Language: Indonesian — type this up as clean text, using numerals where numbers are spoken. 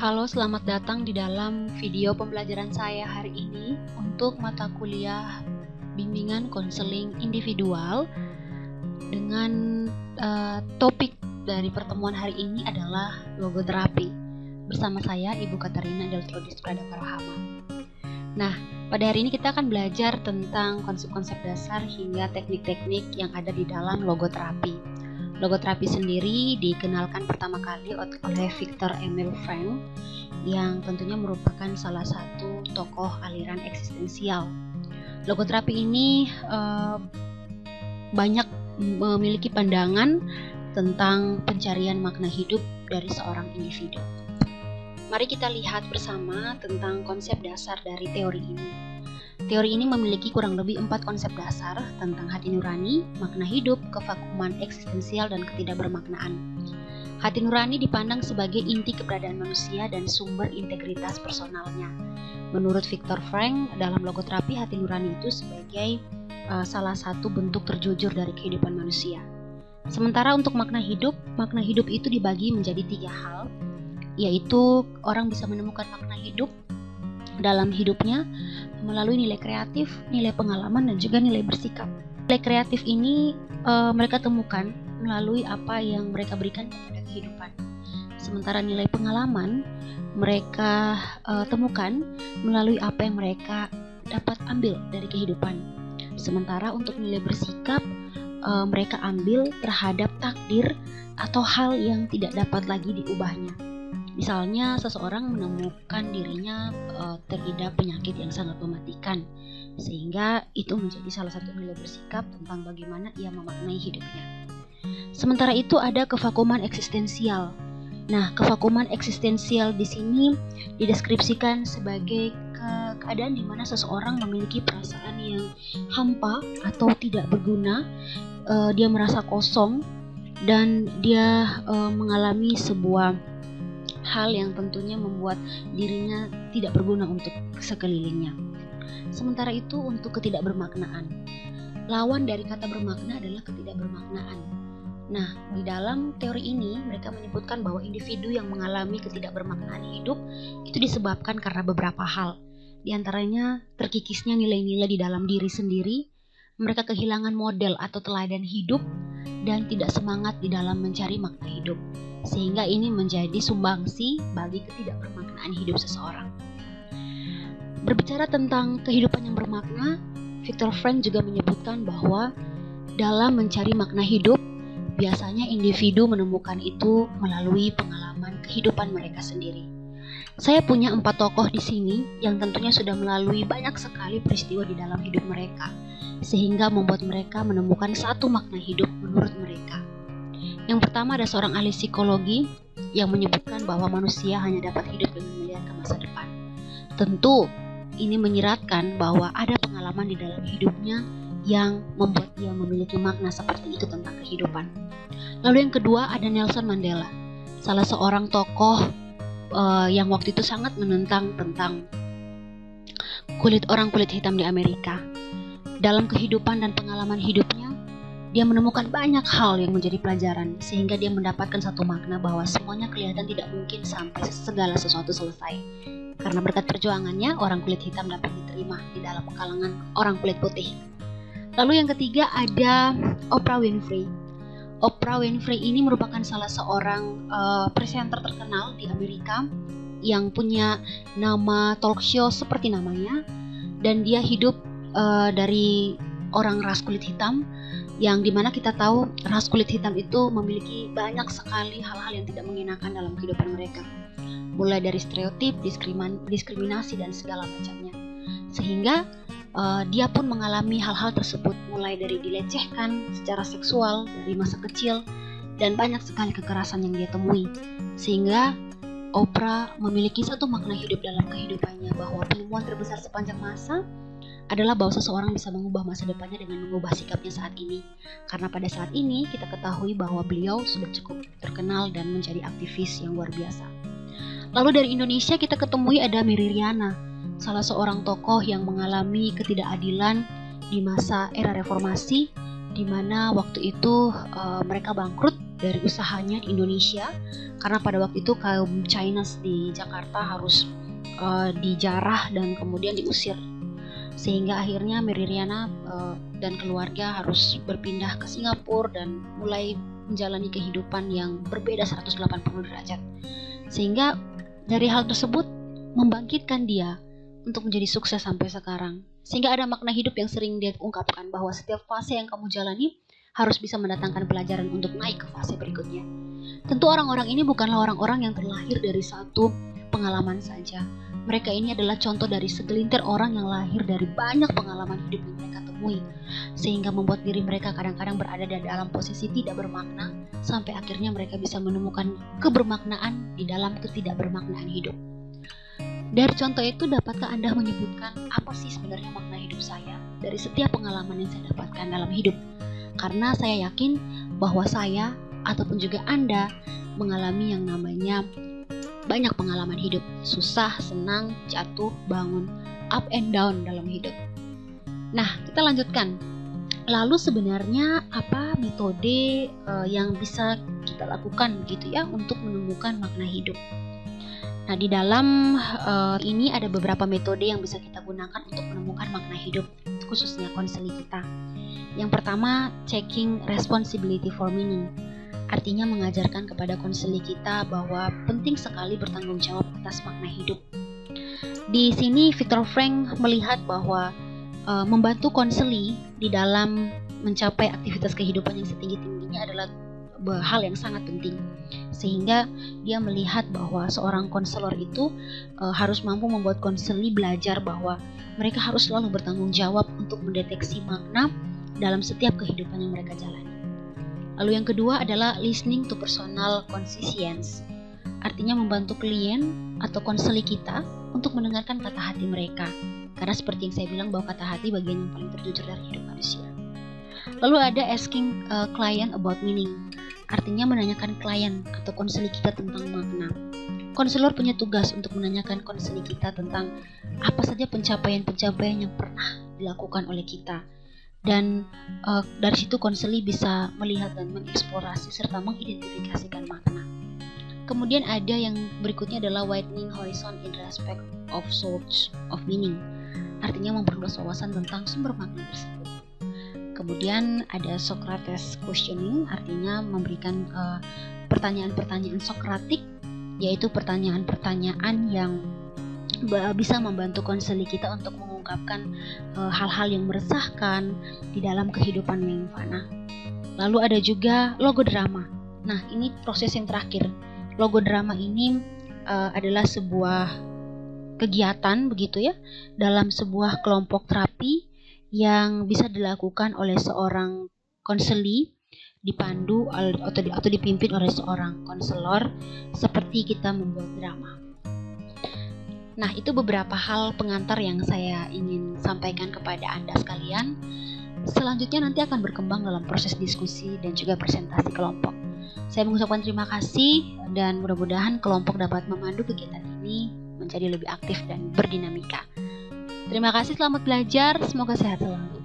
Halo, selamat datang di dalam video pembelajaran saya hari ini untuk mata kuliah bimbingan konseling individual dengan topik dari pertemuan hari ini adalah logoterapi. Bersama saya Ibu Katarina Deltrodis Pradaparahamma. Nah, pada hari ini kita akan belajar tentang konsep-konsep dasar hingga teknik-teknik yang ada di dalam logoterapi. Logoterapi sendiri dikenalkan pertama kali oleh Viktor Emil Frankl yang tentunya merupakan salah satu tokoh aliran eksistensial. Logoterapi ini banyak memiliki pandangan tentang pencarian makna hidup dari seorang individu. Mari kita lihat bersama tentang konsep dasar dari teori ini. Teori ini memiliki kurang lebih 4 konsep dasar tentang hati nurani, makna hidup, kevakuman eksistensial, dan ketidakbermaknaan. Hati nurani dipandang sebagai inti keberadaan manusia dan sumber integritas personalnya. Menurut Viktor Frankl, dalam logoterapi hati nurani itu sebagai salah satu bentuk terjujur dari kehidupan manusia. Sementara untuk makna hidup itu dibagi menjadi 3 hal, yaitu orang bisa menemukan makna hidup dalam hidupnya melalui nilai kreatif, nilai pengalaman, dan juga nilai bersikap. Nilai kreatif ini mereka temukan melalui apa yang mereka berikan kepada kehidupan. Sementara nilai pengalaman mereka temukan melalui apa yang mereka dapat ambil dari kehidupan. Sementara untuk nilai bersikap mereka ambil terhadap takdir atau hal yang tidak dapat lagi diubahnya. Misalnya seseorang menemukan dirinya teridap penyakit yang sangat mematikan, sehingga itu menjadi salah satu nilai bersikap tentang bagaimana ia memaknai hidupnya. Sementara itu ada kevakuman eksistensial. Nah, kevakuman eksistensial di sini dideskripsikan sebagai keadaan di mana seseorang memiliki perasaan yang hampa atau tidak berguna, dia merasa kosong dan dia mengalami sebuah hal yang tentunya membuat dirinya tidak berguna untuk sekelilingnya. Sementara itu untuk ketidakbermaknaan. Lawan dari kata bermakna adalah ketidakbermaknaan. Nah, di dalam teori ini mereka menyebutkan bahwa individu yang mengalami ketidakbermaknaan hidup itu disebabkan karena beberapa hal. Di antaranya terkikisnya nilai-nilai di dalam diri sendiri, mereka kehilangan model atau teladan hidup, dan tidak semangat di dalam mencari makna hidup. Sehingga ini menjadi sumbangsi bagi ketidakbermaknaan hidup seseorang. Berbicara tentang kehidupan yang bermakna, Viktor Frankl juga menyebutkan bahwa dalam mencari makna hidup, biasanya individu menemukan itu melalui pengalaman kehidupan mereka sendiri. Saya punya 4 tokoh di sini yang tentunya sudah melalui banyak sekali peristiwa di dalam hidup mereka, sehingga membuat mereka menemukan satu makna hidup menurut mereka. Yang pertama ada seorang ahli psikologi yang menyebutkan bahwa manusia hanya dapat hidup dengan melihat ke masa depan. Tentu ini menyiratkan bahwa ada pengalaman di dalam hidupnya yang membuat dia memiliki makna seperti itu tentang kehidupan. Lalu yang kedua ada Nelson Mandela, salah seorang tokoh yang waktu itu sangat menentang tentang orang kulit hitam di Amerika. Dalam kehidupan dan pengalaman hidupnya, dia menemukan banyak hal yang menjadi pelajaran, sehingga dia mendapatkan satu makna bahwa semuanya kelihatan tidak mungkin sampai segala sesuatu selesai. Karena berkat perjuangannya, orang kulit hitam dapat diterima di dalam kalangan orang kulit putih. Lalu yang ketiga ada Oprah Winfrey. Oprah Winfrey ini merupakan salah seorang presenter terkenal di Amerika yang punya nama talk show seperti namanya, dan dia hidup dari orang ras kulit hitam, yang dimana kita tahu ras kulit hitam itu memiliki banyak sekali hal-hal yang tidak mengenakan dalam kehidupan mereka, mulai dari stereotip, diskriminasi, dan segala macamnya. Sehingga dia pun mengalami hal-hal tersebut, mulai dari dilecehkan secara seksual dari masa kecil, dan banyak sekali kekerasan yang dia temui. Sehingga Oprah memiliki satu makna hidup dalam kehidupannya, bahwa penemuan terbesar sepanjang masa adalah bahwa seseorang bisa mengubah masa depannya dengan mengubah sikapnya saat ini. Karena pada saat ini kita ketahui bahwa beliau sudah cukup terkenal dan menjadi aktivis yang luar biasa. Lalu dari Indonesia kita ketemui ada Mary Riana, salah seorang tokoh yang mengalami ketidakadilan di masa era reformasi, di mana waktu itu mereka bangkrut dari usahanya di Indonesia, karena pada waktu itu kaum Chinese di Jakarta harus dijarah dan kemudian diusir, sehingga akhirnya Mary Riana dan keluarga harus berpindah ke Singapura dan mulai menjalani kehidupan yang berbeda 180 derajat, sehingga dari hal tersebut membangkitkan dia untuk menjadi sukses sampai sekarang. Sehingga ada makna hidup yang sering dia ungkapkan, bahwa setiap fase yang kamu jalani harus bisa mendatangkan pelajaran untuk naik ke fase berikutnya. Tentu orang-orang ini bukanlah orang-orang yang terlahir dari satu pengalaman saja. Mereka ini adalah contoh dari segelintir orang yang lahir dari banyak pengalaman hidup yang mereka temui, sehingga membuat diri mereka kadang-kadang berada dalam posisi tidak bermakna, sampai akhirnya mereka bisa menemukan kebermaknaan di dalam ketidakbermaknaan hidup. Dari contoh itu, dapatkah Anda menyebutkan apa sih sebenarnya makna hidup saya dari setiap pengalaman yang saya dapatkan dalam hidup? Karena saya yakin bahwa saya ataupun juga Anda mengalami yang namanya banyak pengalaman hidup, susah, senang, jatuh, bangun, up and down dalam hidup. Nah, kita lanjutkan. Lalu sebenarnya apa metode yang bisa kita lakukan gitu ya untuk menemukan makna hidup? Nah, di dalam ini ada beberapa metode yang bisa kita gunakan untuk menemukan makna hidup, khususnya konseli kita. Yang pertama, taking responsibility for meaning. Artinya mengajarkan kepada konseli kita bahwa penting sekali bertanggung jawab atas makna hidup. Di sini Viktor Frankl melihat bahwa membantu konseli di dalam mencapai aktivitas kehidupan yang setinggi-tingginya adalah hal yang sangat penting, sehingga dia melihat bahwa seorang konselor itu harus mampu membuat konseli belajar bahwa mereka harus selalu bertanggung jawab untuk mendeteksi makna dalam setiap kehidupan yang mereka jalani. Lalu yang kedua adalah listening to personal conscience, artinya membantu klien atau konseli kita untuk mendengarkan kata hati mereka, karena seperti yang saya bilang bahwa kata hati bagian yang paling terjujur dari hidup manusia. Lalu ada asking a client about meaning, artinya menanyakan klien atau konseli kita tentang makna. Konselor punya tugas untuk menanyakan konseli kita tentang apa saja pencapaian-pencapaian yang pernah dilakukan oleh kita. Dan dari situ konseli bisa melihat dan mengeksplorasi serta mengidentifikasikan makna. Kemudian ada yang berikutnya adalah widening horizon in respect of source of meaning, artinya memperluas wawasan tentang sumber makna tersebut. Kemudian ada Socrates questioning, artinya memberikan pertanyaan-pertanyaan Sokratik, yaitu pertanyaan-pertanyaan yang bisa membantu konseli kita untuk mengungkapkan hal-hal yang meresahkan di dalam kehidupan yang fana. Lalu ada juga logodrama. Nah, ini proses yang terakhir. Logodrama ini adalah sebuah kegiatan begitu ya, dalam sebuah kelompok terapi yang bisa dilakukan oleh seorang konseli, dipandu atau dipimpin oleh seorang konselor, seperti kita membuat drama. Nah, itu beberapa hal pengantar yang saya ingin sampaikan kepada Anda sekalian. Selanjutnya nanti akan berkembang dalam proses diskusi dan juga presentasi kelompok. Saya mengucapkan terima kasih dan mudah-mudahan kelompok dapat memandu kegiatan ini menjadi lebih aktif dan berdinamika. Terima kasih, selamat belajar, semoga sehat selalu.